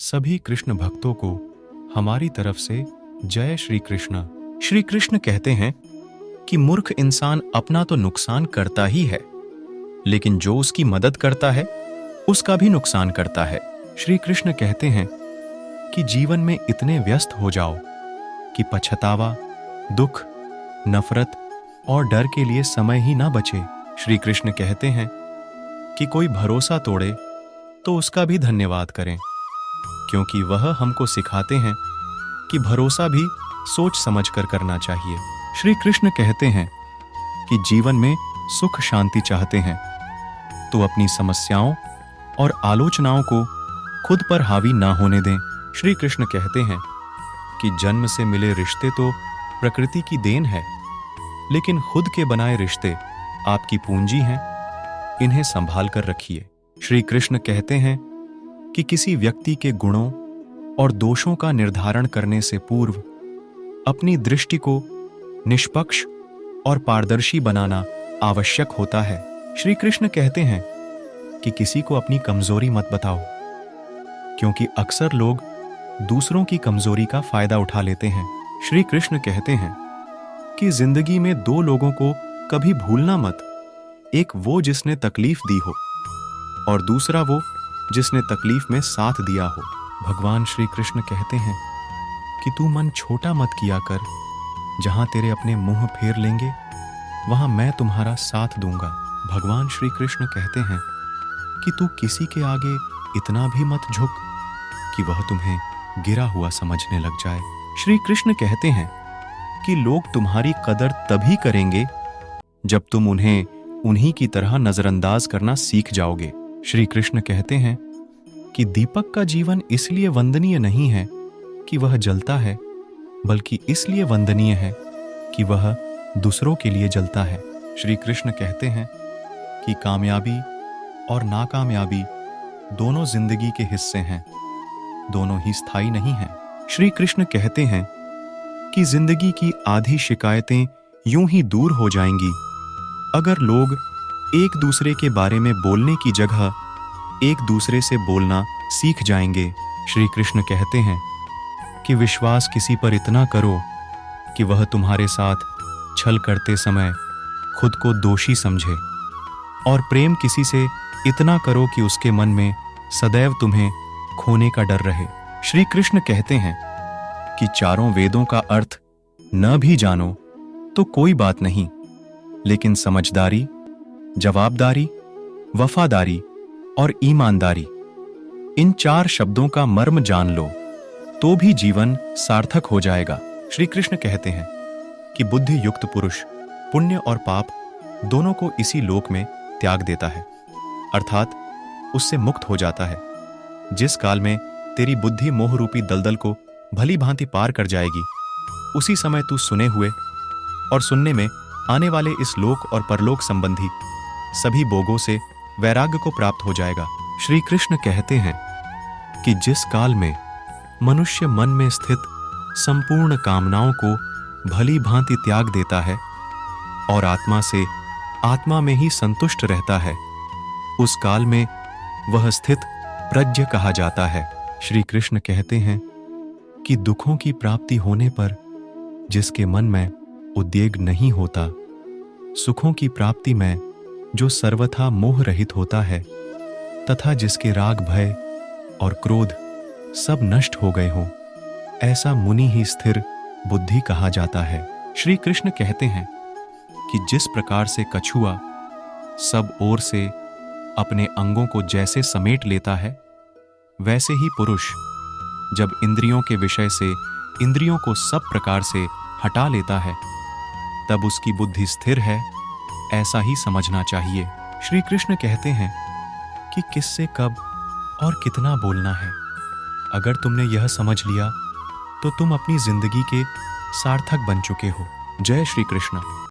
सभी कृष्ण भक्तों को हमारी तरफ से जय श्री कृष्ण। श्री कृष्ण कहते हैं कि मूर्ख इंसान अपना तो नुकसान करता ही है, लेकिन जो उसकी मदद करता है उसका भी नुकसान करता है। श्री कृष्ण कहते हैं कि जीवन में इतने व्यस्त हो जाओ कि पछतावा, दुख, नफरत और डर के लिए समय ही ना बचे। श्री कृष्ण कहते हैं कि कोई भरोसा तोड़े तो उसका भी धन्यवाद करें, क्योंकि वह हमको सिखाते हैं कि भरोसा भी सोच समझकर करना चाहिए। श्री कृष्ण कहते हैं कि जीवन में सुख शांति चाहते हैं तो अपनी समस्याओं और आलोचनाओं को खुद पर हावी ना होने दें। श्री कृष्ण कहते हैं कि जन्म से मिले रिश्ते तो प्रकृति की देन है, लेकिन खुद के बनाए रिश्ते आपकी पूंजी हैं, इन्हें संभाल कर रखिए। श्री कृष्ण कहते हैं कि किसी व्यक्ति के गुणों और दोषों का निर्धारण करने से पूर्व अपनी दृष्टि को निष्पक्ष और पारदर्शी बनाना आवश्यक होता है। श्री कृष्ण कहते हैं कि किसी को अपनी कमजोरी मत बताओ, क्योंकि अक्सर लोग दूसरों की कमजोरी का फायदा उठा लेते हैं। श्री कृष्ण कहते हैं कि जिंदगी में दो लोगों को कभी भूलना मत, एक वो जिसने तकलीफ दी हो और दूसरा वो जिसने तकलीफ में साथ दिया हो। भगवान श्री कृष्ण कहते हैं कि तू मन छोटा मत किया कर, जहां तेरे अपने मुंह फेर लेंगे वहां मैं तुम्हारा साथ दूंगा। भगवान श्री कृष्ण कहते हैं कि तू किसी के आगे इतना भी मत झुक कि वह तुम्हें गिरा हुआ समझने लग जाए। श्री कृष्ण कहते हैं कि लोग तुम्हारी कदर तभी करेंगे जब तुम उन्हें उन्हीं की तरह नजरअंदाज करना सीख जाओगे। श्री कृष्ण कहते हैं कि दीपक का जीवन इसलिए वंदनीय नहीं है कि वह जलता है, बल्कि इसलिए वंदनीय है कि वह दूसरों के लिए जलता है। श्री कृष्ण कहते हैं कि कामयाबी और नाकामयाबी दोनों जिंदगी के हिस्से हैं, दोनों ही स्थायी नहीं हैं। श्री कृष्ण कहते हैं कि जिंदगी की आधी शिकायतें यूं ही दूर हो जाएंगी अगर लोग एक दूसरे के बारे में बोलने की जगह एक दूसरे से बोलना सीख जाएंगे। श्री कृष्ण कहते हैं कि विश्वास किसी पर इतना करो कि वह तुम्हारे साथ छल करते समय खुद को दोषी समझे, और प्रेम किसी से इतना करो कि उसके मन में सदैव तुम्हें खोने का डर रहे। श्री कृष्ण कहते हैं कि चारों वेदों का अर्थ न भी जानो तो कोई बात नहीं, लेकिन समझदारी, जवाबदारी, वफादारी और ईमानदारी, इन 4 शब्दों का मर्म जान लो तो भी जीवन सार्थक हो जाएगा। श्री कृष्ण कहते हैं कि बुद्धि युक्त पुरुष पुण्य और पाप दोनों को इसी लोक में त्याग देता है, अर्थात उससे मुक्त हो जाता है। जिस काल में तेरी बुद्धि मोह रूपी दलदल को भली भांति पार कर जाएगी, उसी समय तू सुने हुए और सुनने में आने वाले इस लोक और परलोक संबंधी सभी भोगों से वैराग्य को प्राप्त हो जाएगा। श्री कृष्ण कहते हैं कि जिस काल में मनुष्य मन में स्थित संपूर्ण कामनाओं को भली भांति त्याग देता है और आत्मा से आत्मा में ही संतुष्ट रहता है, उस काल में वह स्थित प्रज्ञ कहा जाता है। श्री कृष्ण कहते हैं कि दुखों की प्राप्ति होने पर जिसके मन में उद्वेग नहीं होता, सुखों की प्राप्ति में जो सर्वथा मोह रहित होता है, तथा जिसके राग, भय और क्रोध सब नष्ट हो गए हों, ऐसा मुनि ही स्थिर बुद्धि कहा जाता है। श्री कृष्ण कहते हैं कि जिस प्रकार से कछुआ सब ओर से अपने अंगों को जैसे समेट लेता है, वैसे ही पुरुष जब इंद्रियों के विषय से इंद्रियों को सब प्रकार से हटा लेता है, तब उसकी बुद्धि स्थिर है, ऐसा ही समझना चाहिए। श्री कृष्ण कहते हैं कि किससे कब और कितना बोलना है। अगर तुमने यह समझ लिया तो तुम अपनी जिंदगी के सार्थक बन चुके हो। जय श्री कृष्ण।